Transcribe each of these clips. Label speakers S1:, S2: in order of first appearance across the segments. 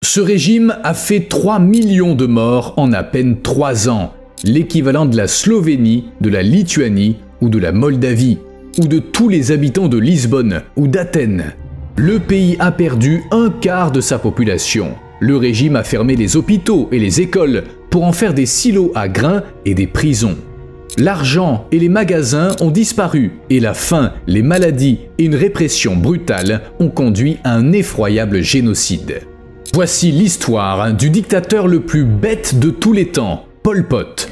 S1: Ce régime a fait 3 millions de morts en à peine 3 ans, l'équivalent de la Slovénie, de la Lituanie ou de la Moldavie, ou de tous les habitants de Lisbonne ou d'Athènes. Le pays a perdu un quart de sa population. Le régime a fermé les hôpitaux et les écoles pour en faire des silos à grains et des prisons. L'argent et les magasins ont disparu et la faim, les maladies et une répression brutale ont conduit à un effroyable génocide. Voici l'histoire du dictateur le plus bête de tous les temps, Pol Pot.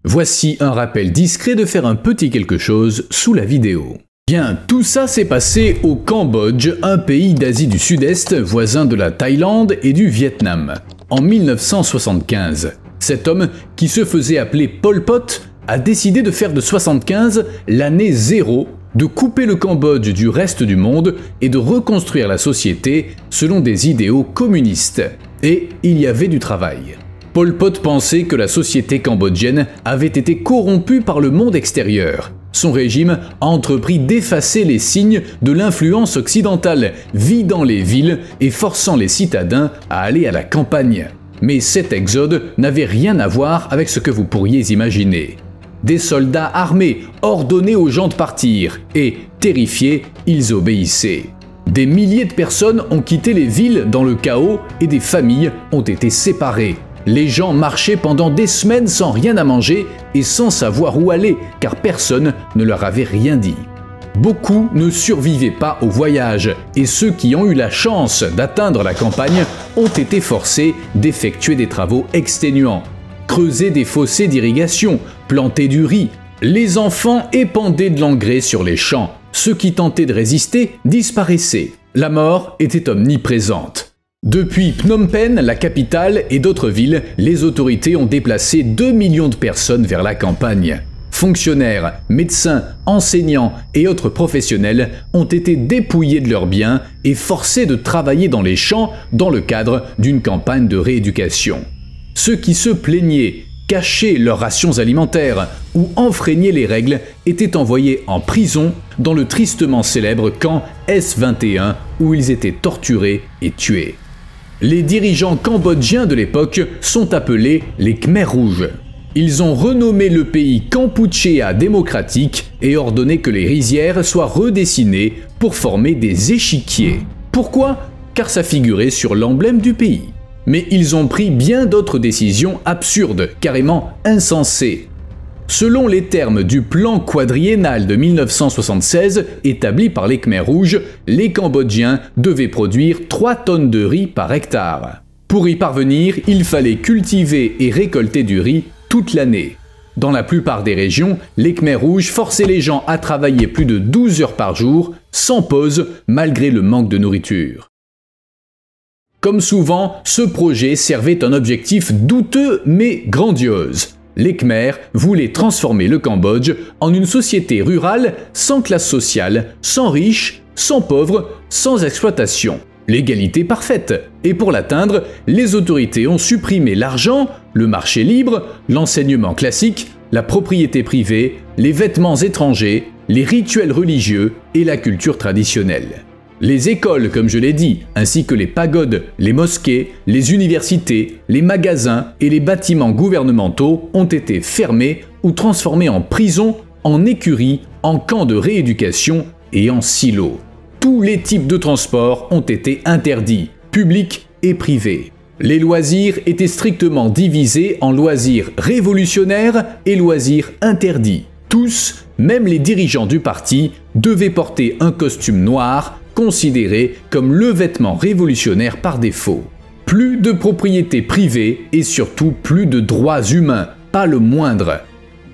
S1: Voici un rappel discret de faire un petit quelque chose sous la vidéo. Bien, tout ça s'est passé au Cambodge, un pays d'Asie du Sud-Est, voisin de la Thaïlande et du Vietnam, en 1975. Cet homme, qui se faisait appeler Pol Pot, a décidé de faire de 75 l'année zéro, de couper le Cambodge du reste du monde et de reconstruire la société selon des idéaux communistes. Et il y avait du travail. Pol Pot pensait que la société cambodgienne avait été corrompue par le monde extérieur. Son régime a entrepris d'effacer les signes de l'influence occidentale, vidant les villes et forçant les citadins à aller à la campagne. Mais cet exode n'avait rien à voir avec ce que vous pourriez imaginer. Des soldats armés ordonnaient aux gens de partir et, terrifiés, ils obéissaient. Des milliers de personnes ont quitté les villes dans le chaos et des familles ont été séparées. Les gens marchaient pendant des semaines sans rien à manger et sans savoir où aller, car personne ne leur avait rien dit. Beaucoup ne survivaient pas au voyage, et ceux qui ont eu la chance d'atteindre la campagne ont été forcés d'effectuer des travaux exténuants. Creuser des fossés d'irrigation, planter du riz. Les enfants épandaient de l'engrais sur les champs. Ceux qui tentaient de résister disparaissaient. La mort était omniprésente. Depuis Phnom Penh, la capitale, et d'autres villes, les autorités ont déplacé 2 millions de personnes vers la campagne. Fonctionnaires, médecins, enseignants et autres professionnels ont été dépouillés de leurs biens et forcés de travailler dans les champs dans le cadre d'une campagne de rééducation. Ceux qui se plaignaient, cachaient leurs rations alimentaires ou enfreignaient les règles étaient envoyés en prison dans le tristement célèbre camp S21 où ils étaient torturés et tués. Les dirigeants cambodgiens de l'époque sont appelés les Khmers rouges. Ils ont renommé le pays Kampuchéa démocratique et ordonné que les rizières soient redessinées pour former des échiquiers. Pourquoi? Car ça figurait sur l'emblème du pays. Mais ils ont pris bien d'autres décisions absurdes, carrément insensées. Selon les termes du plan quadriennal de 1976 établi par les Khmers rouges, les Cambodgiens devaient produire 3 tonnes de riz par hectare. Pour y parvenir, il fallait cultiver et récolter du riz toute l'année. Dans la plupart des régions, les Khmers rouges forçaient les gens à travailler plus de 12 heures par jour, sans pause, malgré le manque de nourriture. Comme souvent, ce projet servait un objectif douteux mais grandiose. Les Khmers voulaient transformer le Cambodge en une société rurale sans classe sociale, sans riches, sans pauvres, sans exploitation. L'égalité parfaite. Et pour l'atteindre, les autorités ont supprimé l'argent, le marché libre, l'enseignement classique, la propriété privée, les vêtements étrangers, les rituels religieux et la culture traditionnelle. Les écoles, comme je l'ai dit, ainsi que les pagodes, les mosquées, les universités, les magasins et les bâtiments gouvernementaux ont été fermés ou transformés en prisons, en écuries, en camps de rééducation et en silos. Tous les types de transports ont été interdits, publics et privés. Les loisirs étaient strictement divisés en loisirs révolutionnaires et loisirs interdits. Tous, même les dirigeants du parti, devaient porter un costume noir, considéré comme le vêtement révolutionnaire par défaut. Plus de propriété privée et surtout plus de droits humains, pas le moindre.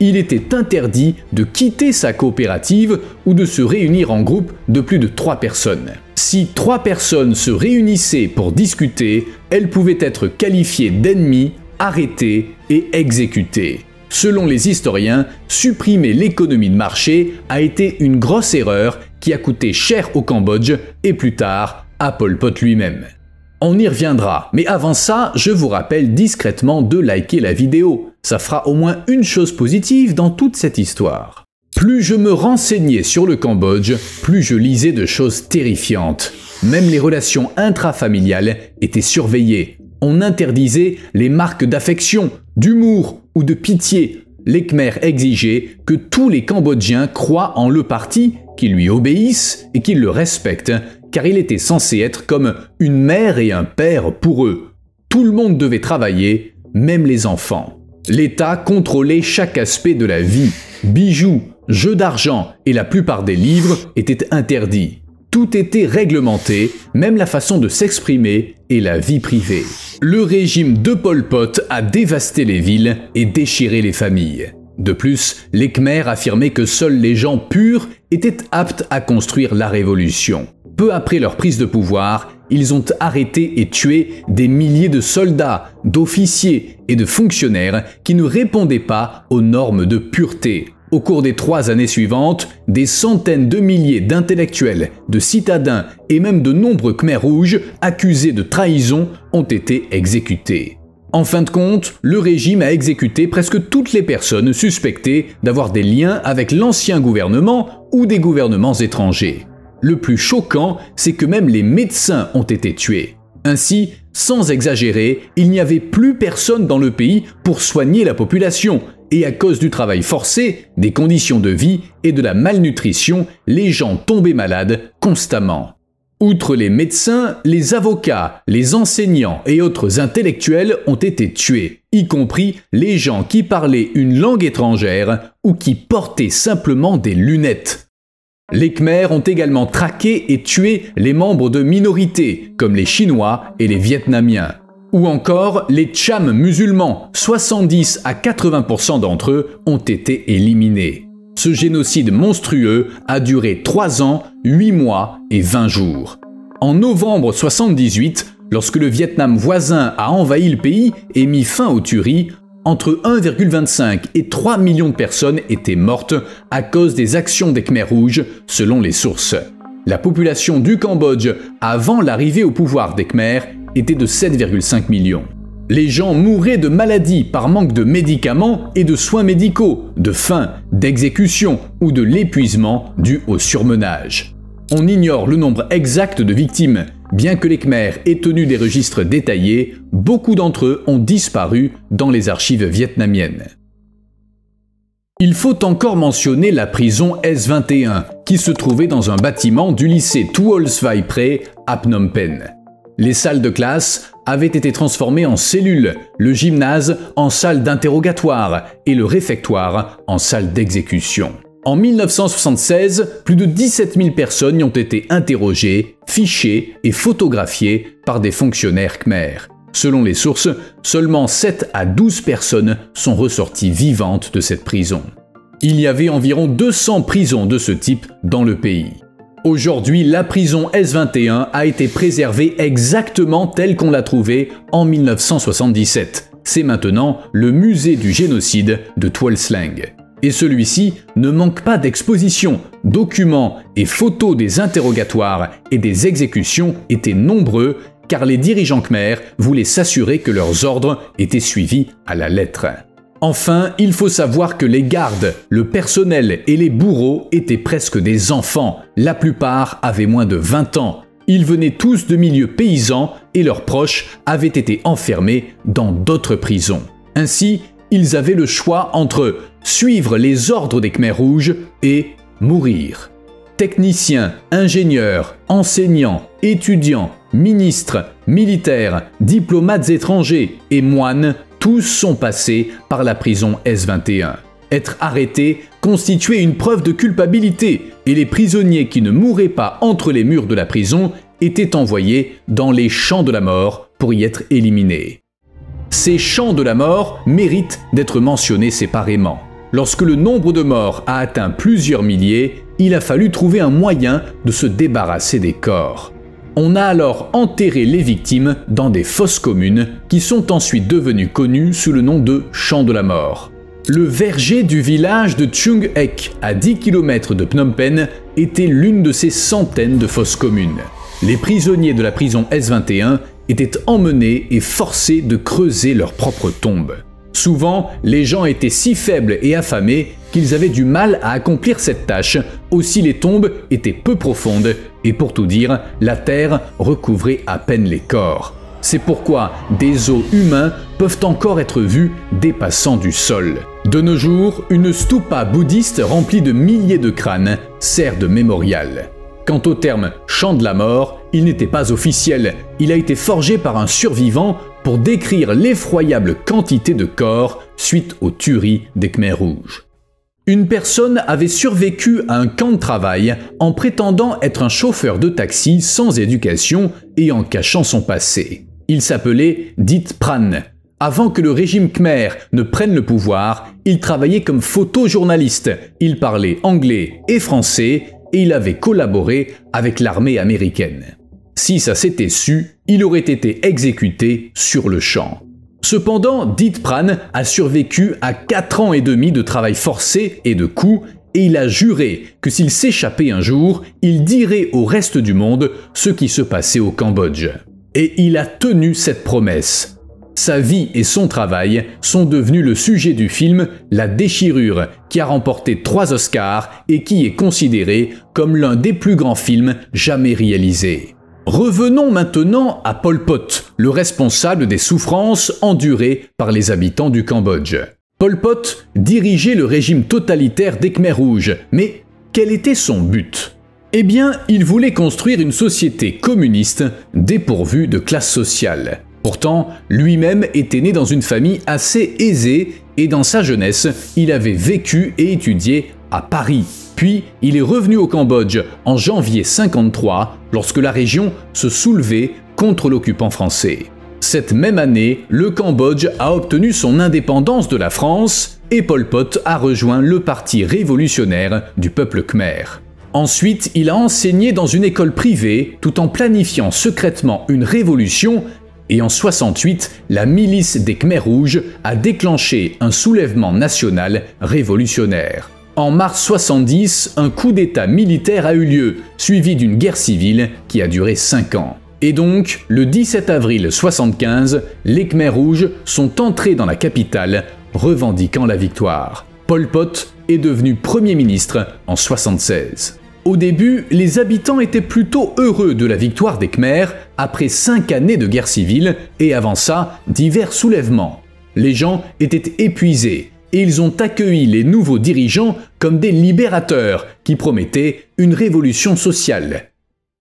S1: Il était interdit de quitter sa coopérative ou de se réunir en groupe de plus de 3 personnes. Si 3 personnes se réunissaient pour discuter, elles pouvaient être qualifiées d'ennemis, arrêtées et exécutées. Selon les historiens, supprimer l'économie de marché a été une grosse erreur qui a coûté cher au Cambodge et plus tard à Pol Pot lui-même. On y reviendra, mais avant ça, je vous rappelle discrètement de liker la vidéo. Ça fera au moins une chose positive dans toute cette histoire. Plus je me renseignais sur le Cambodge, plus je lisais de choses terrifiantes. Même les relations intrafamiliales étaient surveillées. On interdisait les marques d'affection, d'humour ou de pitié. Les Khmers exigeaient que tous les Cambodgiens croient en le parti, qu'ils lui obéissent et qu'ils le respectent, car il était censé être comme une mère et un père pour eux. Tout le monde devait travailler, même les enfants. L'État contrôlait chaque aspect de la vie. Bijoux, jeux d'argent et la plupart des livres étaient interdits. Tout était réglementé, même la façon de s'exprimer et la vie privée. Le régime de Pol Pot a dévasté les villes et déchiré les familles. De plus, les Khmers affirmaient que seuls les gens purs étaient aptes à construire la révolution. Peu après leur prise de pouvoir, ils ont arrêté et tué des milliers de soldats, d'officiers et de fonctionnaires qui ne répondaient pas aux normes de pureté. Au cours des 3 années suivantes, des centaines de milliers d'intellectuels, de citadins et même de nombreux Khmers rouges accusés de trahison ont été exécutés. En fin de compte, le régime a exécuté presque toutes les personnes suspectées d'avoir des liens avec l'ancien gouvernement ou des gouvernements étrangers. Le plus choquant, c'est que même les médecins ont été tués. Ainsi, sans exagérer, il n'y avait plus personne dans le pays pour soigner la population. Et à cause du travail forcé, des conditions de vie et de la malnutrition, les gens tombaient malades constamment. Outre les médecins, les avocats, les enseignants et autres intellectuels ont été tués, y compris les gens qui parlaient une langue étrangère ou qui portaient simplement des lunettes. Les Khmers ont également traqué et tué les membres de minorités, comme les Chinois et les Vietnamiens. Ou encore les Cham musulmans, 70 à 80% d'entre eux ont été éliminés. Ce génocide monstrueux a duré 3 ans, 8 mois et 20 jours. En novembre 78, lorsque le Vietnam voisin a envahi le pays et mis fin aux tueries, entre 1,25 et 3 millions de personnes étaient mortes à cause des actions des Khmers rouges, selon les sources. La population du Cambodge, avant l'arrivée au pouvoir des Khmers, était de 7,5 millions. Les gens mouraient de maladies par manque de médicaments et de soins médicaux, de faim, d'exécution ou de l'épuisement dû au surmenage. On ignore le nombre exact de victimes. Bien que les Khmers aient tenu des registres détaillés, beaucoup d'entre eux ont disparu dans les archives vietnamiennes. Il faut encore mentionner la prison S21, qui se trouvait dans un bâtiment du lycée Tuol Svai Pré à Phnom Penh. Les salles de classe avaient été transformées en cellules, le gymnase en salle d'interrogatoire et le réfectoire en salle d'exécution. En 1976, plus de 17 000 personnes y ont été interrogées, fichées et photographiées par des fonctionnaires khmers. Selon les sources, seulement 7 à 12 personnes sont ressorties vivantes de cette prison. Il y avait environ 200 prisons de ce type dans le pays. Aujourd'hui, la prison S21 a été préservée exactement telle qu'on l'a trouvée en 1977. C'est maintenant le musée du génocide de Tuol Sleng. Et celui-ci ne manque pas d'expositions, documents et photos des interrogatoires et des exécutions étaient nombreux car les dirigeants khmers voulaient s'assurer que leurs ordres étaient suivis à la lettre. Enfin, il faut savoir que les gardes, le personnel et les bourreaux étaient presque des enfants. La plupart avaient moins de 20 ans. Ils venaient tous de milieux paysans et leurs proches avaient été enfermés dans d'autres prisons. Ainsi, ils avaient le choix entre suivre les ordres des Khmers rouges et mourir. Techniciens, ingénieurs, enseignants, étudiants, ministres, militaires, diplomates étrangers et moines, tous sont passés par la prison S21. Être arrêté constituait une preuve de culpabilité et les prisonniers qui ne mouraient pas entre les murs de la prison étaient envoyés dans les champs de la mort pour y être éliminés. Ces champs de la mort méritent d'être mentionnés séparément. Lorsque le nombre de morts a atteint plusieurs milliers, il a fallu trouver un moyen de se débarrasser des corps. On a alors enterré les victimes dans des fosses communes qui sont ensuite devenues connues sous le nom de champs de la mort. Le verger du village de Chung Ek, à 10 km de Phnom Penh, était l'une de ces centaines de fosses communes. Les prisonniers de la prison S21 étaient emmenés et forcés de creuser leur propre tombe. Souvent, les gens étaient si faibles et affamés qu'ils avaient du mal à accomplir cette tâche, aussi les tombes étaient peu profondes et pour tout dire, la terre recouvrait à peine les corps. C'est pourquoi des os humains peuvent encore être vus dépassant du sol. De nos jours, une stupa bouddhiste remplie de milliers de crânes sert de mémorial. Quant au terme « chant de la mort », il n'était pas officiel, il a été forgé par un survivant pour décrire l'effroyable quantité de corps suite aux tueries des Khmers rouges. Une personne avait survécu à un camp de travail en prétendant être un chauffeur de taxi sans éducation et en cachant son passé. Il s'appelait Dit Pran. Avant que le régime khmer ne prenne le pouvoir, il travaillait comme photojournaliste, il parlait anglais et français et il avait collaboré avec l'armée américaine. Si ça s'était su, il aurait été exécuté sur le champ. Cependant, Dit Pran a survécu à 4 ans et demi de travail forcé et de coups, et il a juré que s'il s'échappait un jour, il dirait au reste du monde ce qui se passait au Cambodge. Et il a tenu cette promesse. Sa vie et son travail sont devenus le sujet du film La Déchirure, qui a remporté 3 Oscars et qui est considéré comme l'un des plus grands films jamais réalisés. Revenons maintenant à Pol Pot, le responsable des souffrances endurées par les habitants du Cambodge. Pol Pot dirigeait le régime totalitaire des Khmers rouges, mais quel était son but ? Eh bien, il voulait construire une société communiste dépourvue de classe sociale. Pourtant, lui-même était né dans une famille assez aisée et dans sa jeunesse, il avait vécu et étudié à Paris. Puis, il est revenu au Cambodge en janvier 1953 lorsque la région se soulevait contre l'occupant français. Cette même année, le Cambodge a obtenu son indépendance de la France et Pol Pot a rejoint le parti révolutionnaire du peuple khmer. Ensuite, il a enseigné dans une école privée tout en planifiant secrètement une révolution et en 1968, la milice des Khmers rouges a déclenché un soulèvement national révolutionnaire. En mars 1970, un coup d'État militaire a eu lieu, suivi d'une guerre civile qui a duré 5 ans. Et donc, le 17 avril 1975, les Khmers rouges sont entrés dans la capitale, revendiquant la victoire. Pol Pot est devenu Premier ministre en 1976. Au début, les habitants étaient plutôt heureux de la victoire des Khmers après 5 années de guerre civile et avant ça, divers soulèvements. Les gens étaient épuisés et ils ont accueilli les nouveaux dirigeants comme des libérateurs qui promettaient une révolution sociale.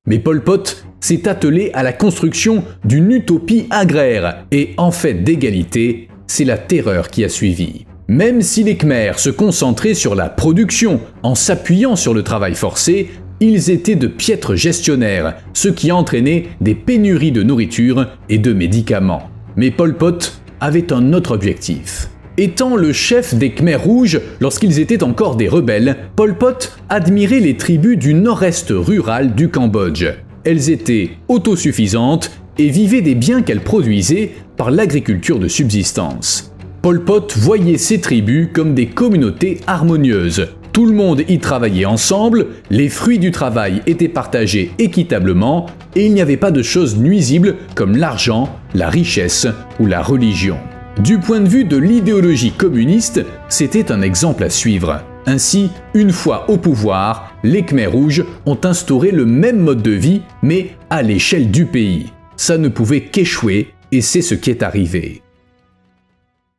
S1: Mais Pol Pot s'est attelé à la construction d'une utopie agraire et en fait d'égalité, c'est la terreur qui a suivi. Même si les Khmers se concentraient sur la production en s'appuyant sur le travail forcé, ils étaient de piètres gestionnaires, ce qui entraînait des pénuries de nourriture et de médicaments. Mais Pol Pot avait un autre objectif. Étant le chef des Khmers rouges lorsqu'ils étaient encore des rebelles, Pol Pot admirait les tribus du nord-est rural du Cambodge. Elles étaient autosuffisantes et vivaient des biens qu'elles produisaient par l'agriculture de subsistance. Pol Pot voyait ces tribus comme des communautés harmonieuses. Tout le monde y travaillait ensemble, les fruits du travail étaient partagés équitablement et il n'y avait pas de choses nuisibles comme l'argent, la richesse ou la religion. Du point de vue de l'idéologie communiste, c'était un exemple à suivre. Ainsi, une fois au pouvoir, les Khmers rouges ont instauré le même mode de vie, mais à l'échelle du pays. Ça ne pouvait qu'échouer et c'est ce qui est arrivé.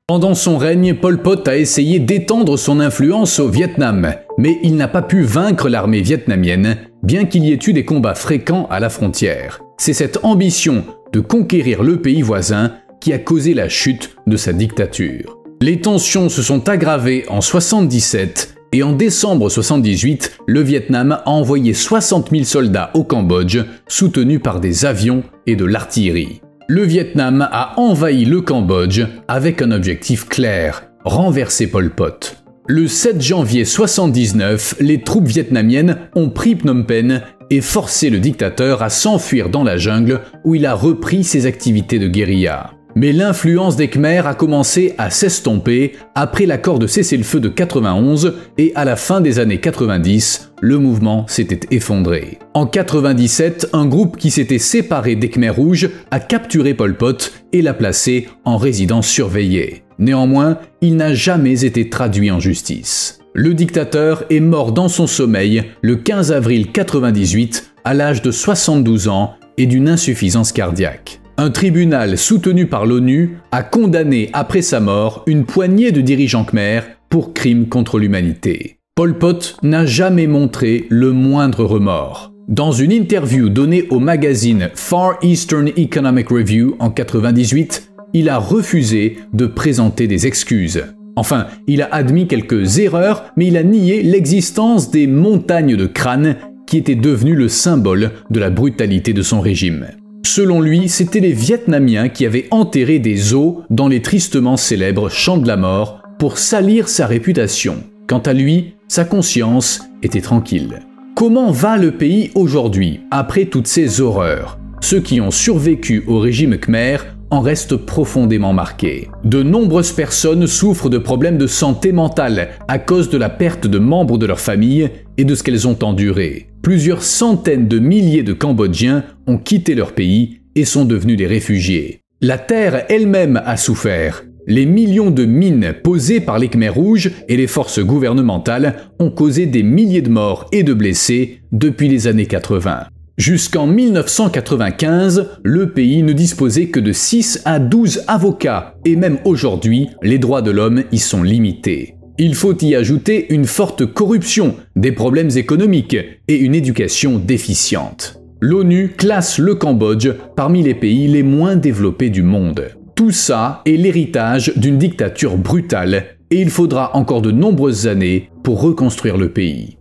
S1: Pendant son règne, Pol Pot a essayé d'étendre son influence au Vietnam, mais il n'a pas pu vaincre l'armée vietnamienne, bien qu'il y ait eu des combats fréquents à la frontière. C'est cette ambition de conquérir le pays voisin qui a causé la chute de sa dictature. Les tensions se sont aggravées en 1977 et en décembre 1978, le Vietnam a envoyé 60 000 soldats au Cambodge, soutenus par des avions et de l'artillerie. Le Vietnam a envahi le Cambodge avec un objectif clair, renverser Pol Pot. Le 7 janvier 1979, les troupes vietnamiennes ont pris Phnom Penh et forcé le dictateur à s'enfuir dans la jungle où il a repris ses activités de guérilla. Mais l'influence des Khmers a commencé à s'estomper après l'accord de cessez-le-feu de 91 et à la fin des années 90, le mouvement s'était effondré. En 97, un groupe qui s'était séparé des Khmers rouges a capturé Pol Pot et l'a placé en résidence surveillée. Néanmoins, il n'a jamais été traduit en justice. Le dictateur est mort dans son sommeil le 15 avril 98 à l'âge de 72 ans et d'une insuffisance cardiaque. Un tribunal soutenu par l'ONU a condamné après sa mort une poignée de dirigeants khmers pour crimes contre l'humanité. Pol Pot n'a jamais montré le moindre remords. Dans une interview donnée au magazine Far Eastern Economic Review en 98, il a refusé de présenter des excuses. Enfin, il a admis quelques erreurs, mais il a nié l'existence des montagnes de crânes qui étaient devenues le symbole de la brutalité de son régime. Selon lui, c'étaient les Vietnamiens qui avaient enterré des os dans les tristement célèbres champs de la mort pour salir sa réputation. Quant à lui, sa conscience était tranquille. Comment va le pays aujourd'hui, après toutes ces horreurs? Ceux qui ont survécu au régime khmer en restent profondément marqués. De nombreuses personnes souffrent de problèmes de santé mentale à cause de la perte de membres de leur famille et de ce qu'elles ont enduré. Plusieurs centaines de milliers de Cambodgiens ont quitté leur pays et sont devenus des réfugiés. La terre elle-même a souffert. Les millions de mines posées par les Khmers rouges et les forces gouvernementales ont causé des milliers de morts et de blessés depuis les années 80. Jusqu'en 1995, le pays ne disposait que de 6 à 12 avocats, et même aujourd'hui, les droits de l'homme y sont limités. Il faut y ajouter une forte corruption, des problèmes économiques et une éducation déficiente. L'ONU classe le Cambodge parmi les pays les moins développés du monde. Tout ça est l'héritage d'une dictature brutale, et il faudra encore de nombreuses années pour reconstruire le pays.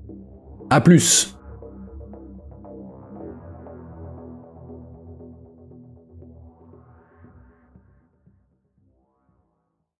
S1: À plus!